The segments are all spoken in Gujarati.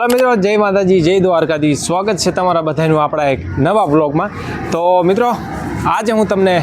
હાલો મિત્રો, જય માતાજી, જય દ્વારકાધીશ. સ્વાગત છે તમારા બધાનું આપણા એક નવા બ્લોગમાં. તો મિત્રો, આજે હું તમને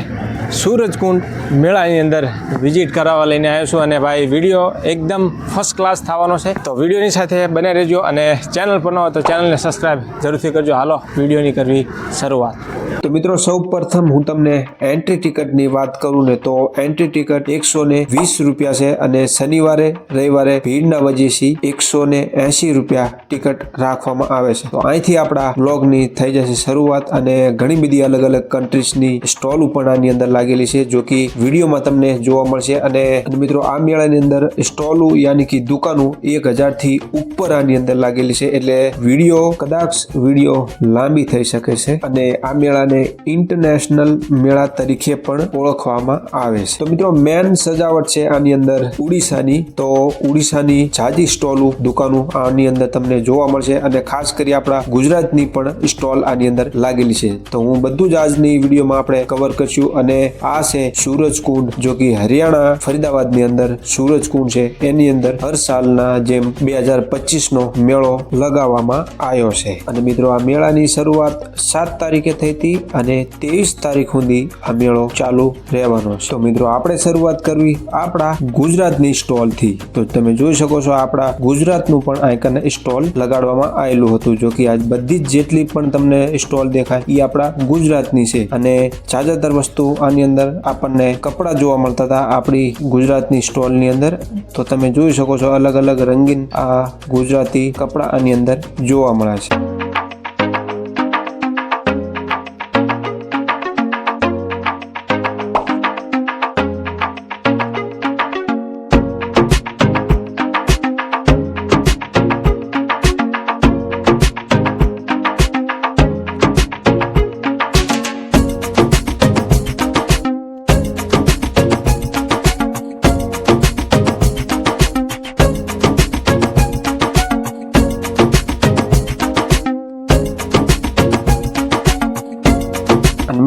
સૂરજકુંડ મેળાની અંદર વિઝિટ કરાવવા લઈને આવ્યો છું. અને ભાઈ વિડીયો એકદમ ફર્સ્ટ ક્લાસ થવાનો છે, તો વિડીયોની સાથે બને રહેજો. અને ચેનલ પર ન હોય તો ચેનલને સબસ્ક્રાઈબ જરૂરથી કરજો. હાલો વિડીયોની કરવી શરૂઆત. તો મિત્રો, સૌ પ્રથમ હું તમને એન્ટ્રી ટિકિટની વાત કરું ને તો એન્ટ્રી ટિકિટ 120 રૂપિયા છે અને શનિવારે રવિવારે ભીડના વજહથી 180 રૂપિયા ટિકિટ રાખવામાં આવે છે. તો અહીંથી આપણા બ્લોગની થઈ જશે શરૂઆત. અને ઘણી બધી અલગ અલગ કન્ટ્રીઝની સ્ટોલ પણ આની અંદર લાગેલી છે, જો કે વિડીયોમાં તમને જોવા મળશે. અને મિત્રો, આ મેળાની અંદર સ્ટોલો યાની કે દુકાનો 1000 થી ઉપર આની અંદર લાગેલી છે, એટલે વિડીયો લાંબી થઈ શકે છે. અને આ મેળાને ઇન્ટરનેશનલ મેળા તરીકે પણ ઓળખવામાં આવે છે. તો મિત્રો, મેન સજાવટ છે આની અંદર ઉડીસાની. તો ઉડીસાની જાજી સ્ટોલો દુકાનો આની અંદર તમને જોવા મળશે. અને ખાસ કરી આપણા ગુજરાતની પણ સ્ટોલ આની અંદર લાગેલી છે. તો હું બધું જ આજની વિડીયોમાં આપણે કવર કરશું. અને આ છે સૂરજકુંડ, જો કે હરિયાણા ફરીદાબાદની અંદર સૂરજકુંડ છે. એની અંદર હર સાલના જેમ 2025નો મેળો લગાવવામાં આવ્યો છે. અને મિત્રો, આ મેળાની શરૂઆત 7 તારીખે થઈ હતી અને 23 તારીખ સુધી આ મેળો ચાલુ રહેવાનો છે. તો મિત્રો, આપણે શરૂઆત કરવી આપણા ગુજરાતની સ્ટોલ થી. તો તમે જોઈ શકો છો, આપણા ગુજરાતનું પણ આઈકન સ્ટોલ લગાડવામાં આવેલું હતું. જો કે આજ બધી જ જેટલી પણ તમને સ્ટોલ દેખાય એ આપણા ગુજરાતની છે. અને જાજાતર વસ્તુ આની અંદર આપણને કપડા જોવા મળતા હતા આપણી ગુજરાતની સ્ટોલની અંદર. તો તમે જોઈ શકો છો, અલગ અલગ રંગીન આ ગુજરાતી કપડા આની અંદર જોવા મળે છે.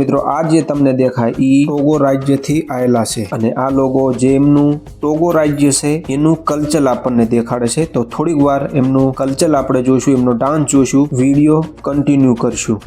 મિત્રો, આ જે તમને દેખાય એ ટોગો રાજ્યથી આવેલા છે. અને આ લોગો જે એમનું ટોગો રાજ્ય છે એનું કલ્ચર આપણને દેખાડે છે. તો થોડીક વાર એમનું કલ્ચર આપણે જોઈશું, એમનો ડાન્સ જોઈશું, વિડીયો કન્ટિન્યુ કરશું.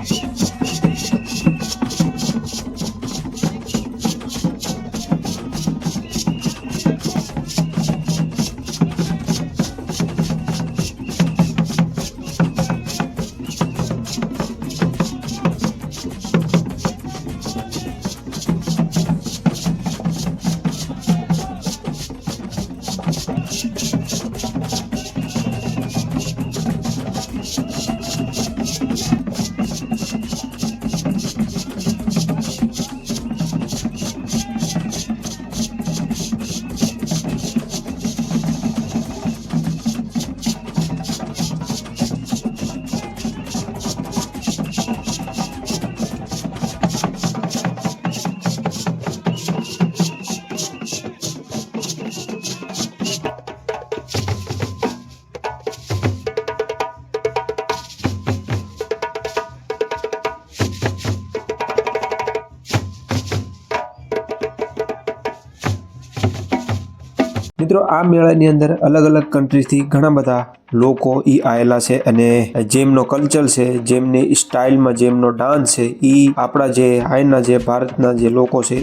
મિત્રો, આ મેળાની અંદર અલગ અલગ કન્ટ્રીથી ઘણા બધા લોકો ઈ આવેલા છે. અને જેમનો કલ્ચર છે, જેમની સ્ટાઇલમાં જેમનો ડાન્સ છે, ઈ આપણા જે હાઈના જે ભારતના જે લોકો છે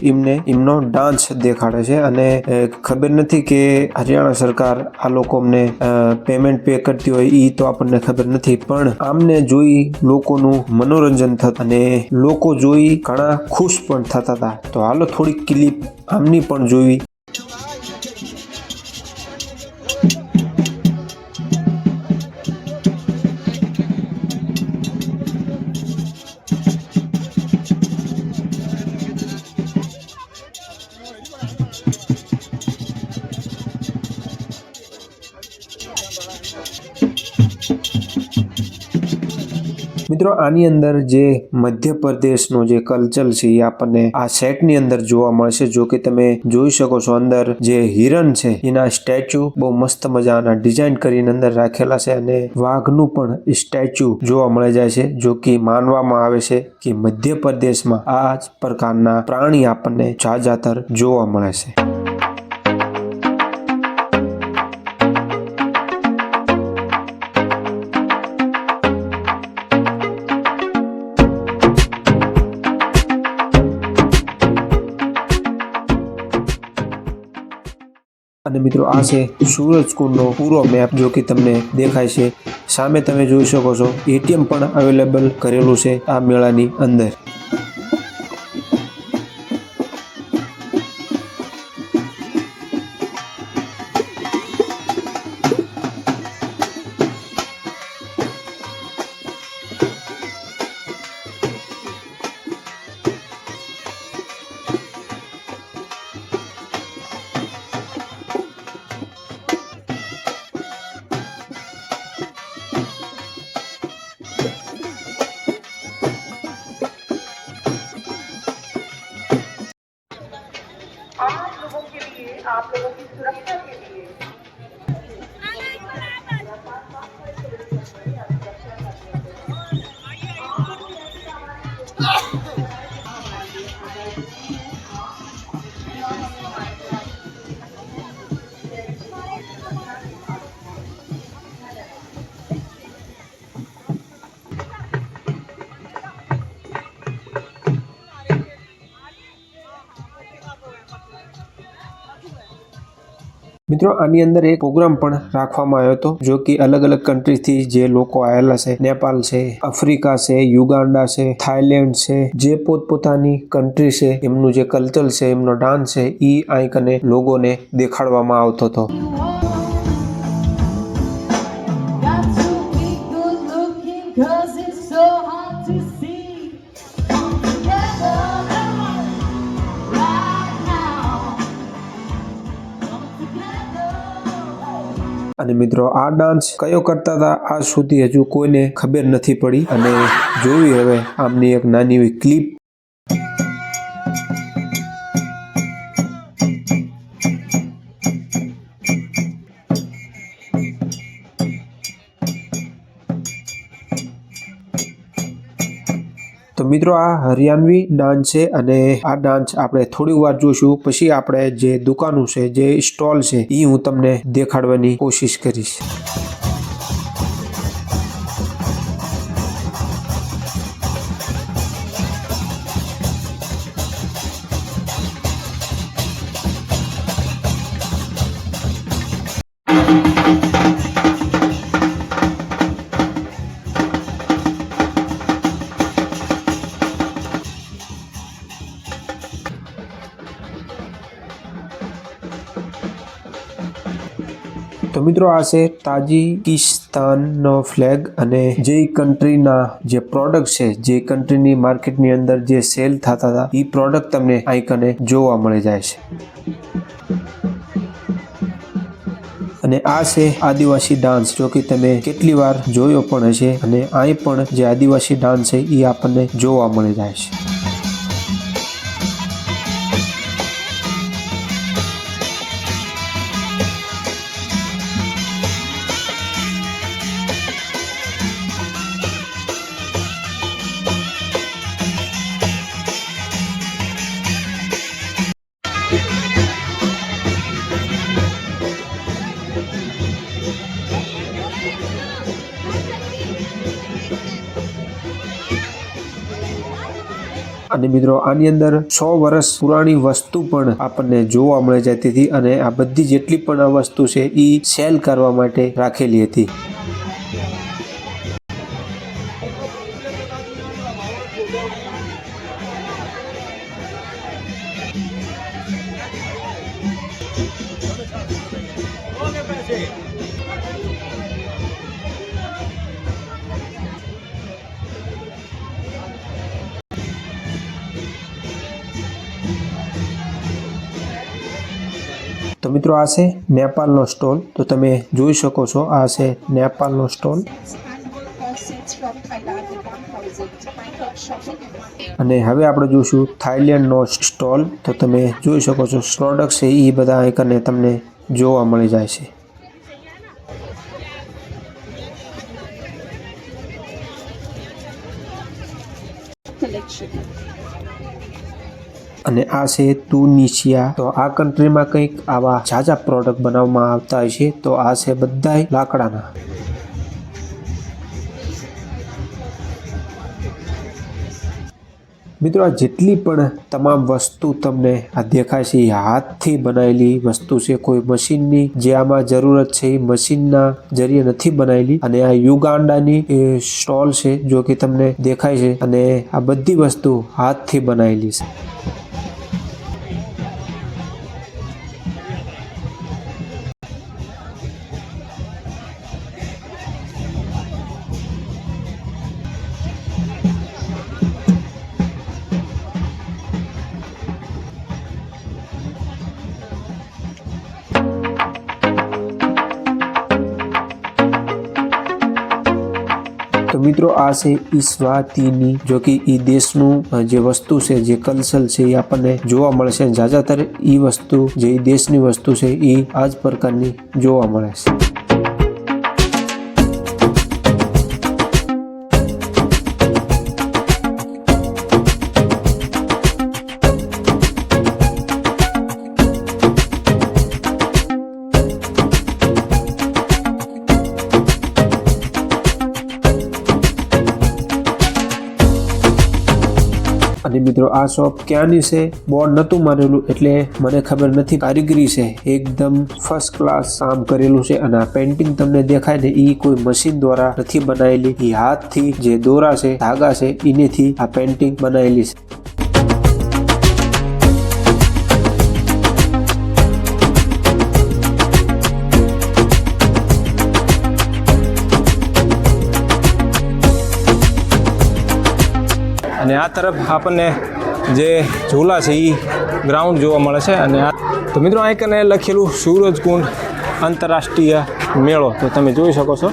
એમનો ડાન્સ દેખાડે છે. અને ખબર નથી કે હરિયાણા સરકાર આ લોકો અમને પેમેન્ટ પે કરતી હોય, ઈ તો આપણને ખબર નથી. પણ આમને જોઈ લોકોનું મનોરંજન થતું અને લોકો જોઈ ઘણા ખુશ પણ થતા હતા. તો હાલો થોડીક ક્લિપ આમની પણ જોઈ. મિત્રો, આની અંદર જે મધ્યપ્રદેશનો જે કલ્ચર છે એ આપણને આ સેટની અંદર જોવા મળશે. જો કે તમે જોઈ શકો છો, અંદર જે હિરણ છે એના સ્ટેચ્યુ બહુ મસ્ત મજાના ડિઝાઇન કરીને અંદર રાખેલા છે. અને વાઘનું પણ સ્ટેચ્યુ જોવા મળી જાય છે. જો કે માનવામાં આવે છે કે મધ્યપ્રદેશમાં આ જ પ્રકારના પ્રાણી આપણને જાજાતર જોવા મળે છે. અને મિત્રો આ છે સૂરજકુંડનો પૂરો મેપ, જો કે તમને દેખાય છે. સામે તમે જોઈ શકો છો એટીએમ પણ અવેલેબલ કરેલું છે આ મેળાની અંદર. आप लोगों की सुरक्षा के लिए મિત્રો આની અંદર એક પ્રોગ્રામ પણ રાખવામાં આવ્યો હતો, જો કે અલગ અલગ કન્ટ્રીથી જે લોકો આવેલા છે, નેપાલ છે, આફ્રિકા છે, યુગાન્ડા છે, થાઈલેન્ડ છે, જે પોતપોતાની કન્ટ્રી છે એમનું જે કલ્ચર છે, એમનો ડાન્સ છે, ઈ આઈક અને લોકોને દેખાડવામાં આવતો હતો. અને મિત્રો આ ડાન્સ કયો કરતા હતા આજ સુધી હજુ કોઈને ખબર નથી પડી, અને જોવી હવે આમની એક નાની એવી ક્લિપ. તો મિત્રો આ હરિયાણવી ડાન્સ છે, અને આ ડાન્સ આપણે થોડી વાર જોઈશું. પછી આપણે જે દુકાનો છે, જે સ્ટોલ છે, એ હું તમને દેખાડવાની કોશિશ કરીશ. તો મિત્રો આ છે તાજિકિસ્તાનનો ફ્લેગ, અને જે કન્ટ્રીના જે પ્રોડક્ટ છે, જે કન્ટ્રીની માર્કેટની અંદર જે સેલ થતા હતા, એ પ્રોડક્ટ તમને આઈકને જોવા મળી જાય છે. અને આ છે આદિવાસી ડાન્સ, જો કે તમે કેટલી વાર જોયો પણ હશે, અને અહીં પણ જે આદિવાસી ડાન્સ છે એ આપણને જોવા મળી જાય છે. અને મિત્રો આની અંદર 100 વર્ષ પુરાણી વસ્તુ પણ આપણને જોવા મળી જતી હતી, અને આ બધી જેટલી પણ આ વસ્તુ છે એ સેલ કરવા માટે રાખેલી હતી. તો મિત્રો આ છે નેપાળનો સ્ટોલ, તો તમે જોઈ શકો છો આ છે નેપાળનો સ્ટોલ. અને હવે આપણે જોઈશું થાઈલેન્ડનો સ્ટોલ, તો તમે જોઈ શકો છો પ્રોડક્ટ છે એ બધા આઈકને તમને જોવા મળી જાય છે. અને આ છે તુનિશિયા, તો આ કન્ટ્રીમાં કંઈક આવા ઝાઝા પ્રોડક્ટ બનાવવામાં આવતા હોય છે. તો આ છે બધાય લાકડાના. મિત્રો આ જેટલી પણ તમામ વસ્તુ તમને આ દેખાય છે એ હાથથી બનાવેલી વસ્તુ છે, કોઈ મશીનની જે આમાં જરૂરત છે એ મશીનના જરીએ નથી બનાવેલી. અને આ યુગાન્ડાની સ્ટોલ છે જો કે તમને દેખાય છે, અને આ બધી વસ્તુ હાથથી બનાવેલી છે. તો મિત્રો આ છે ઇસ્વાતીની, જો કે એ દેશનું જે વસ્તુ છે, જે કલ્ચર છે એ આપણને જોવા મળે છે. જ્યાદાતર એ વસ્તુ જે દેશની વસ્તુ છે એ આ જ પ્રકારની જોવા મળે છે. અને મિત્રો આ શોપ ક્યાંની છે બોર્ડ નહોતું મારેલું એટલે મને ખબર નથી. કારીગરી છે એકદમ ફર્સ્ટ ક્લાસ કામ કરેલું છે. અને આ પેન્ટિંગ તમને દેખાય ને એ કોઈ મશીન દ્વારા નથી બનાવેલી, એ હાથથી જે દોરા છે, ધાગા છે, એનેથી આ પેન્ટિંગ બનાવેલી છે. અને આ તરફ આપણને જે ઝૂલા છે એ ગ્રાઉન્ડ જોવા મળે છે. અને આ તો મિત્રો અહીં કને લખેલું સૂરજકુંડ આંતરરાષ્ટ્રીય મેળો, તો તમે જોઈ શકો છો.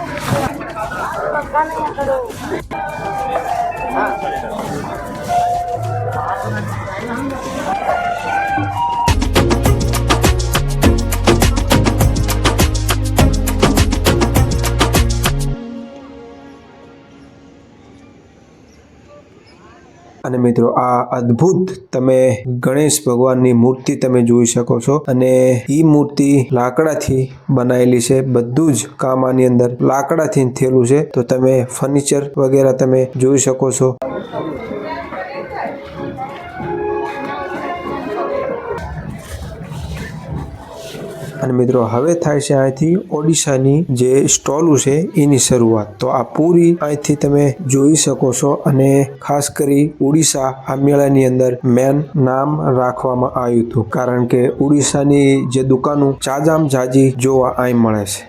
અને મિત્રો આ અદ્ભુત તમે ગણેશ ભગવાનની મૂર્તિ તમે જોઈ શકો છો. અને એ મૂર્તિ લાકડાથી બનાવેલી છે. બધું જ કામ આની અંદર લાકડાથી થયેલું છે. તો તમે ફર્નિચર વગેરે તમે જોઈ શકો છો. અને મિત્રો હવે થાય છે અહીંથી ઓડિશાની જે સ્ટોલ છે એની શરૂઆત. તો આ પૂરી અહીંથી તમે જોઈ શકો છો. અને ખાસ કરી ઓડિશા આ મેળાની અંદર મેન નામ રાખવામાં આવ્યું હતું, કારણ કે ઓડિશાની જે દુકાનો ચાજામ જાજી જોવા અહીં મળે છે.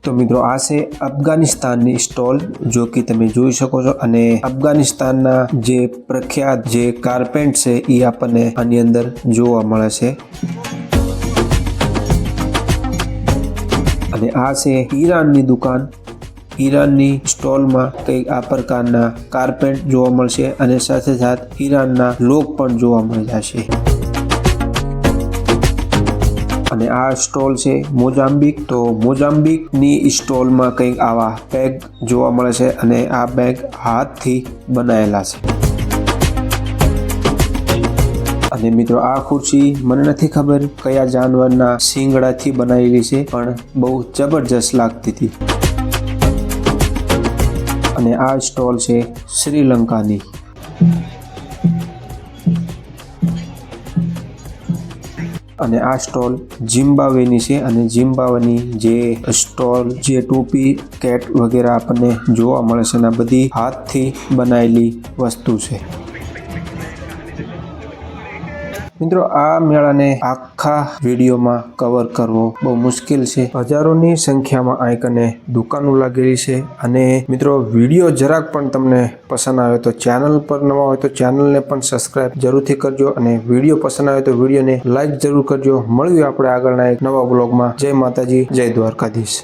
તો મિત્રો આ છે અફઘાનિસ્તાનની સ્ટોલ, જો કે તમે જોઈ શકો છો. અને અફઘાનિસ્તાનના જે પ્રખ્યાત જે કાર્પેન્ટ છે એ આપણને આની અંદર જોવા મળે છે. અને આ છે ઈરાનની દુકાન. ઈરાનની સ્ટોલમાં કંઈક આ પ્રકારના કાર્પેટ જોવા મળશે, અને સાથે સાથે ઈરાનના લોક પણ જોવા મળી જશે. અને આ સ્ટોલ છે મોજામ્બિક. તો મોજામ્બિકની સ્ટોલમાં કંઈક આવા બેગ જોવા મળે છે, અને આ બેગ હાથથી બનાવેલા છે. અને મિત્રો આ ખુરશી મને નથી ખબર કયા જાનવરના શિંગડાથી બનાવેલી છે, પણ બહુ જબરજસ્ત લાગતી હતી. અને આ સ્ટોલ છે શ્રીલંકાની. અને આ સ્ટોલ ઝિમ્બાબ્વેની છે. અને ઝિમ્બાબ્વેની જે સ્ટોલ જે ટોપી કેટ વગેરે આપણને જોવા મળે છે, અને આ બધી હાથથી બનાવેલી વસ્તુ છે. મિત્રો આ મેળાને આખા વિડીયોમાં કવર કરવો બહુ મુશ્કેલ છે. હજારોની સંખ્યામાં આઈકને દુકાનો લાગેલી છે. અને મિત્રો વિડીયો જરાક પણ તમને પસંદ આવે તો ચેનલ પર નવા હોય તો ચેનલને પણ સબસ્ક્રાઇબ જરૂરથી કરજો. અને વિડીયો પસંદ આવે તો વિડીયોને લાઈક જરૂર કરજો. મળીએ આપણે આગળના એક નવા બ્લોગમાં. જય માતાજી, જય દ્વારકાધીશ.